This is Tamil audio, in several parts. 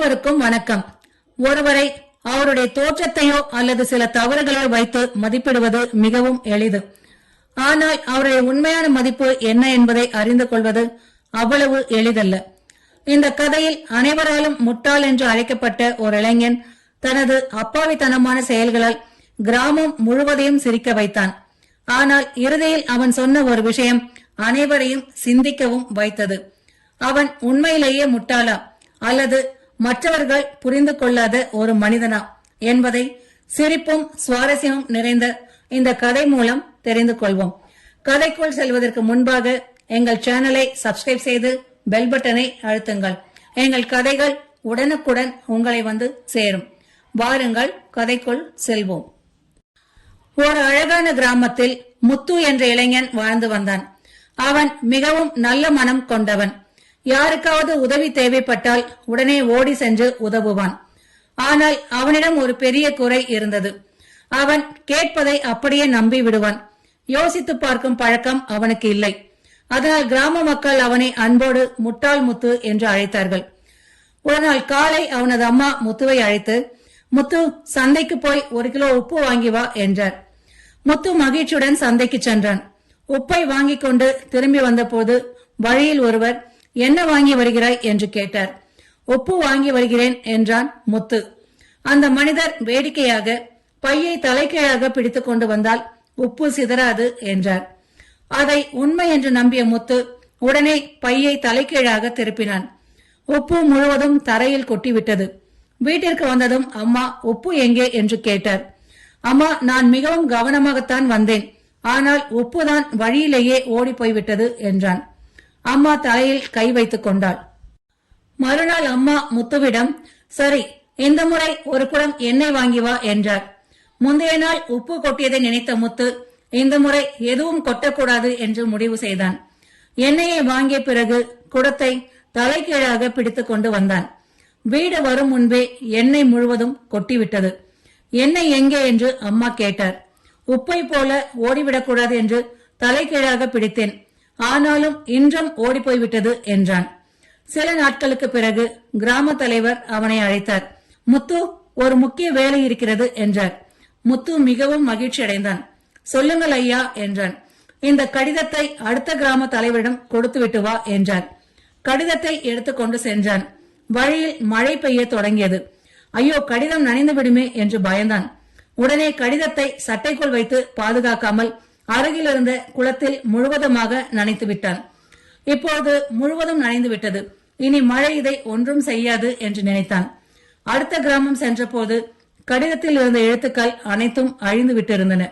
அனைவருக்கும் வணக்கம். ஒருவரை அவருடைய தோற்றத்தையோ அல்லது சில தவறுகளோ வைத்து மதிப்பிடுவது மிகவும் எளிது. ஆனால் அவருடைய உண்மையான மதிப்பு என்ன என்பதை அறிந்து கொள்வது அவ்வளவு எளிதல்ல. இந்த கதையில் அனைவராலும் முட்டாள் என்று அழைக்கப்பட்ட ஒரு இளைஞன் தனது அப்பாவித்தனமான செயல்களால் கிராமம் முழுவதையும் சிரிக்க வைத்தான். ஆனால் இறுதியில் அவன் சொன்ன ஒரு விஷயம் அனைவரையும் சிந்திக்கவும் வைத்தது. அவன் உண்மையிலேயே முட்டாளா அல்லது மற்றவர்கள் புரிந்து கொள்ளாத ஒரு மனிதனா என்பதை சிரிப்பும் சுவாரஸ்யமும் நிறைந்த இந்த கதை மூலம் தெரிந்து கொள்வோம். கதைக்குள் செல்வதற்கு முன்பாக எங்கள் சேனலை சப்ஸ்கிரைப் செய்து பெல் பட்டனை அழுத்துங்கள். எங்கள் கதைகள் உடனுக்குடன் உங்களை வந்து சேரும். வாருங்கள் கதைக்குள் செல்வோம். ஒரு அழகான கிராமத்தில் முத்து என்ற இளைஞன் வாழ்ந்து வந்தான். அவன் மிகவும் நல்ல மனம் கொண்டவன். யாருக்காவது உதவி தேவைப்பட்டால் உடனே ஓடி சென்று உதவுவான். ஆனால் அவனிடம் ஒரு பெரிய குறை இருந்தது. அவன் கேட்பதை அப்படியே நம்பி விடுவான். யோசித்து பார்க்கும் பழக்கம் அவனுக்கு இல்லை. அதனால் கிராம மக்கள் அவனை அன்போடு முட்டாள் முத்து என்று அழைத்தார்கள். ஒரு நாள் காலை அவனது அம்மா முத்துவை அழைத்து, முத்து, சந்தைக்கு போய் 1 கிலோ உப்பு வாங்கி வா என்றார். முத்து மகிழ்ச்சியுடன் சந்தைக்கு சென்றான். உப்பை வாங்கி கொண்டு திரும்பி வந்தபோது வழியில் ஒருவர், என்ன வாங்கி வருகிறாய் என்று கேட்டார். உப்பு வாங்கி வருகிறேன் என்றான் முத்து. அந்த மனிதர் வேடிக்கையாக, பையை தலைகீழாக பிடித்துக் கொண்டு வந்தால் உப்பு சிதறாது என்றார். அதை உண்மை என்று நம்பிய முத்து உடனே பையை தலைகீழாக திருப்பினான். உப்பு முழுவதும் தரையில் கொட்டிவிட்டது. வீட்டிற்கு வந்ததும் அம்மா, உப்பு எங்கே என்று கேட்டார். அம்மா, நான் மிகவும் கவனமாகத்தான் வந்தேன், ஆனால் உப்புதான் வழியிலேயே ஓடி போய்விட்டது என்றான். அம்மா தலையில் கை வைத்துக் கொண்டாள். மறுநாள் அம்மா முத்துவிடம், சரி, இந்த முறை 1 குடம் எண்ணெய் வாங்கி வா என்றார். முந்தைய நாள் உப்பு கொட்டியதை நினைத்த முத்து இந்த முறை எதுவும் கொட்டக்கூடாது என்று முடிவு செய்தான். எண்ணெயை வாங்கிய பிறகு குடத்தை தலைகீழாக பிடித்துக் கொண்டு வந்தான். வீடு வரும் முன்பே எண்ணெய் முழுவதும் கொட்டிவிட்டது. எண்ணெய் எங்கே என்று அம்மா கேட்டார். உப்பை போல ஓடிவிடக்கூடாது என்று தலைகீழாக பிடித்தேன், ஆனாலும் இன்றும் ஓடிப்போய்விட்டது என்றான். சில நாட்களுக்கு பிறகு கிராம தலைவர் அவனை அழைத்தார். முத்து, ஒரு முக்கிய வேலை இருக்கிறது என்றார். முத்து மிகவும் மகிழ்ச்சி அடைந்தான். சொல்லுங்கள் ஐயா என்றான். இந்த கடிதத்தை அடுத்த கிராம தலைவரிடம் கொடுத்து விட்டு வா என்றார். கடிதத்தை எடுத்துக்கொண்டு சென்றான். வழியில் மழை பெய்ய தொடங்கியது. ஐயோ, கடிதம் நனைந்து விடுமே என்று பயந்தான். உடனே கடிதத்தை சட்டைக்குள் வைத்து பாதுகாக்காமல் அருகில் இருந்த குளத்தில் முழுவதுமாக நனைத்து விட்டான். இப்போது முழுவதும் நனைந்து விட்டது. இனி மழை இதை ஒன்றும் செய்யாது என்று நினைத்தான். அடுத்த கிராமம் சென்ற போது கடிதத்தில் இருந்த எழுத்துக்கள் அனைத்தும் அழிந்து விட்டிருந்தன.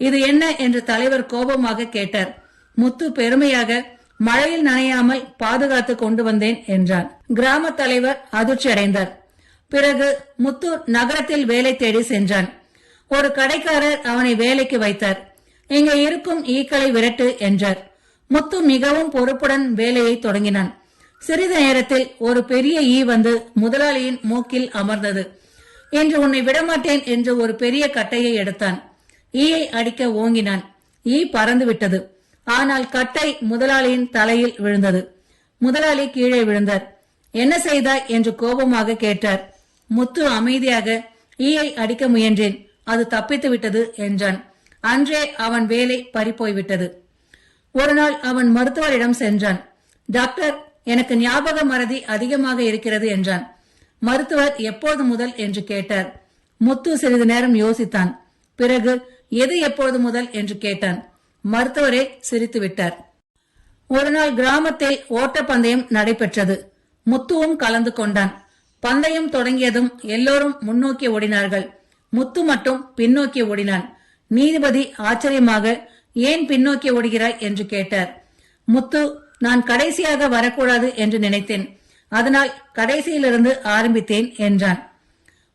இது என்ன என்று தலைவர் கோபமாக கேட்டார். முத்து பெருமையாக, மழையில் நனையாமல் பாதுகாத்து கொண்டு வந்தேன் என்றான். கிராம தலைவர் அதிர்ச்சி அடைந்தார். பிறகு முத்து நகரத்தில் வேலை தேடி சென்றான். ஒரு கடைக்காரர் அவனை வேலைக்கு வைத்தார். இங்க இருக்கும் ஈக்களை விரட்டு என்றார். முத்து மிகவும் பொறுப்புடன் வேலையை தொடங்கினான். சிறிது நேரத்தில் ஒரு பெரிய ஈ வந்து முதலாளியின் மூக்கில் அமர்ந்தது. இன்று உன்னை விடமாட்டேன் என்று ஒரு பெரிய கட்டையை எடுத்தான். ஈயை அடிக்க ஓங்கினான். ஈ பறந்து விட்டது. ஆனால் கட்டை முதலாளியின் தலையில் விழுந்தது. முதலாளி கீழே விழுந்தார். என்ன செய்தாய் என்று கோபமாக கேட்டார். முத்து அமைதியாக, ஈயை அடிக்க முயன்றேன், அது தப்பித்து விட்டது என்றான். அன்றே அவன் வேலை பறிப்போய்விட்டது. ஒரு நாள் அவன் மருத்துவரிடம் சென்றான். டாக்டர், எனக்கு ஞாபக மறதி அதிகமாக இருக்கிறது என்றான். மருத்துவர் எப்போது முதல் என்று கேட்டார். முத்து சிறிது நேரம் யோசித்தான். பிறகு எது எப்போது முதல் என்று கேட்டான். மருத்துவரே சிரித்து விட்டார். ஒரு நாள் கிராமத்தில் ஓட்டப்பந்தயம் நடைபெற்றது. முத்துவும் கலந்து கொண்டான். பந்தயம் தொடங்கியதும் எல்லோரும் முன்னோக்கி ஓடினார்கள். முத்து மட்டும் பின்னோக்கி ஓடினான். நீதிபதி ஆச்சரியமாக, ஏன் பின்னோக்கி ஓடுகிறாய் என்று கேட்டார். முத்து, நான் கடைசியாக வரக்கூடாது என்று நினைத்தேன், அதனால் கடைசியிலிருந்து ஆரம்பித்தேன் என்றான்.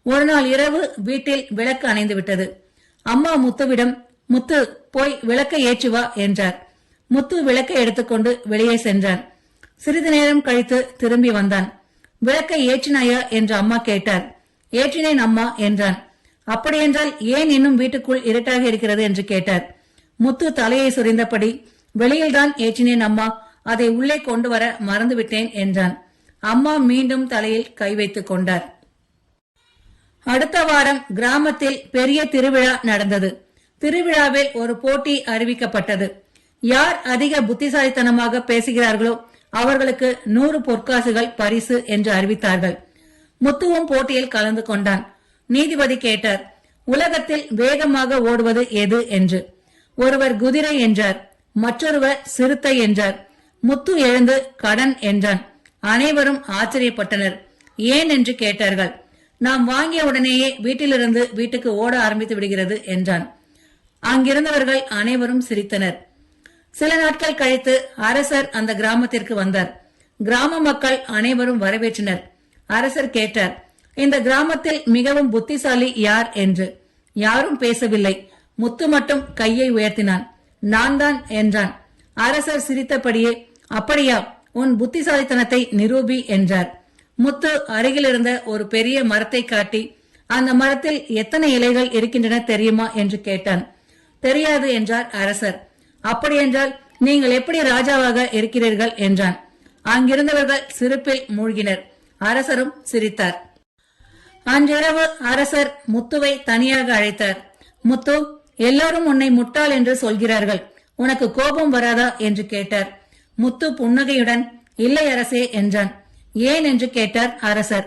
ஒரு நாள் இரவு வீட்டில் விளக்கு அணைந்து விட்டது. அம்மா முத்துவிடம், முத்து, போய் விளக்கை ஏற்றி வா என்றார். முத்து விளக்கை எடுத்துக்கொண்டு வெளியே சென்றான். சிறிது நேரம் கழித்து திரும்பி வந்தான். விளக்கை ஏற்றினாயா என்று அம்மா கேட்டார். ஏற்றினேன் அம்மா என்றான். அப்படியென்றால் ஏன் இன்னும் வீட்டுக்குள் இருட்டாக இருக்கிறது என்று கேட்டார். முத்து தலையை சுரிந்தபடி, வெளியில்தான் ஏற்றினேன் அம்மா, அதை உள்ளே கொண்டு வர மறந்துவிட்டேன் என்றான். அம்மா மீண்டும் தலையில் கை வைத்துக் கொண்டார். அடுத்த வாரம் கிராமத்தில் பெரிய திருவிழா நடந்தது. திருவிழாவில் ஒரு போட்டி அறிவிக்கப்பட்டது. யார் அதிக புத்திசாலித்தனமாக பேசுகிறார்களோ அவர்களுக்கு 100 பொற்காசுகள் பரிசு என்று அறிவித்தார்கள். முத்துவும் போட்டியில் கலந்து கொண்டான். நீதிபதி கேட்டார், உலகத்தில் வேகமாக ஓடுவது எது என்று. ஒருவர் குதிரை என்றார், மற்றொருவர் சிறுத்தை என்றார். முத்து எழுந்து கடன் என்றான். அனைவரும் ஆச்சரியப்பட்டனர். ஏன் என்று கேட்டார்கள். நாம் வாங்கிய உடனேயே வீட்டிலிருந்து வீட்டுக்கு ஓட ஆரம்பித்து விடுகிறது என்றான். அங்கிருந்தவர்கள் அனைவரும் சிரித்தனர். சில நாட்கள் கழித்து அரசர் அந்த கிராமத்திற்கு வந்தார். கிராம மக்கள் அனைவரும் வரவேற்றனர். அரசர் கேட்டார், இந்த கிராமத்தில் மிகவும் புத்திசாலி யார் என்று. யாரும் பேசவில்லை. முத்து மட்டும் கையை உயர்த்தினான். நான் தான் என்றான். அரசர் சிரித்தபடியே, அப்படியா, உன் புத்திசாலித்தனத்தை நிரூபி என்றார். முத்து அருகில் இருந்த ஒரு பெரிய மரத்தை காட்டி, அந்த மரத்தில் எத்தனை இலைகள் இருக்கின்றன தெரியுமா என்று கேட்டான். தெரியாது என்றார் அரசர். அப்படியென்றால் நீங்கள் எப்படி ராஜாவாக இருக்கிறீர்கள் என்றான். அங்கிருந்தவர்கள் சிரிப்பில் மூழ்கினர். அரசரும் சிரித்தார். அன்றிரவு அரசர் முத்துவை தனியாக அழைத்தார். முத்து, எல்லாரும் உன்னை முட்டாள் என்று சொல்கிறார்கள், உனக்கு கோபம் வராதா என்று கேட்டார். முத்து புன்னகையுடன் இல்லை அரசே என்றான். ஏன் என்று கேட்டார் அரசர்.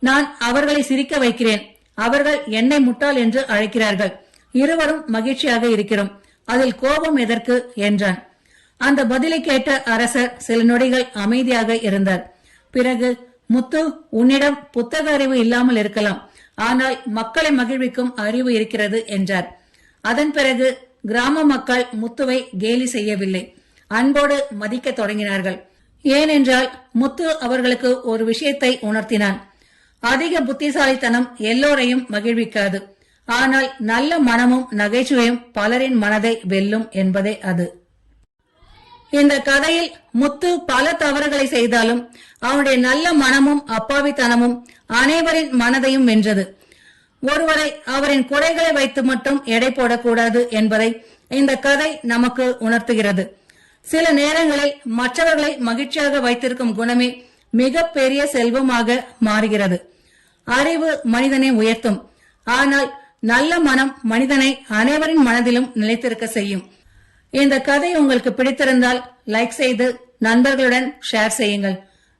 நான் அவர்களை சிரிக்க வைக்கிறேன், அவர்கள் என்னை முட்டாள் என்று அழைக்கிறார்கள், இருவரும் மகிழ்ச்சியாக இருக்கிறோம், அதில் கோபம் எதற்கு என்றான். அந்த பதிலை கேட்ட அரசர் சில நொடிகள் அமைதியாக இருந்தார். பிறகு, முத்து, உன்னிடம் புத்தக அறிவு இல்லாமல் இருக்கலாம், ஆனால் மக்களை மகிழ்விக்கும் அறிவு இருக்கிறது என்றார். அதன் பிறகு கிராம மக்கள் முத்துவை கேலி செய்யவில்லை, அன்போடு மதிக்க தொடங்கினார்கள். ஏனென்றால் முத்து அவர்களுக்கு ஒரு விஷயத்தை உணர்த்தினான். அதிக புத்திசாலித்தனம் எல்லோரையும் மகிழ்விக்காது, ஆனால் நல்ல மனமும் நகைச்சுவையும் பலரின் மனதை வெல்லும் என்பதே அது. இந்த கதையில் முத்து பல தவறுகளை செய்தாலும் அவனுடைய நல்ல மனமும் அப்பாவித்தனமும் அனைவரின் மனதையும் வென்றது. ஒருவரை அவரின் குறைகளை வைத்து மட்டும் எடை போடக்கூடாது என்பதை இந்த கதை நமக்கு உணர்த்துகிறது. சில நேரங்களில் மற்றவர்களை மகிழ்ச்சியாக வைத்திருக்கும் குணமே மிக பெரிய செல்வமாக மாறுகிறது. அறிவு மனிதனை உயர்த்தும், ஆனால் நல்ல மனம் மனிதனை அனைவரின் மனதிலும் நிலைத்திருக்க செய்யும். இந்த கதை உங்களுக்கு பிடித்திருந்தால் லைக் செய்து நண்பர்களுடன் ஷேர் செய்யுங்கள்.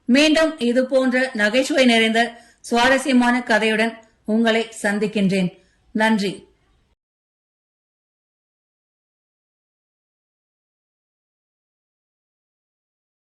மீண்டும் இது போன்ற நகைச்சுவை நிறைந்த சுவாரஸ்யமான கதையுடன் உங்களை சந்திக்கின்றேன். நன்றி.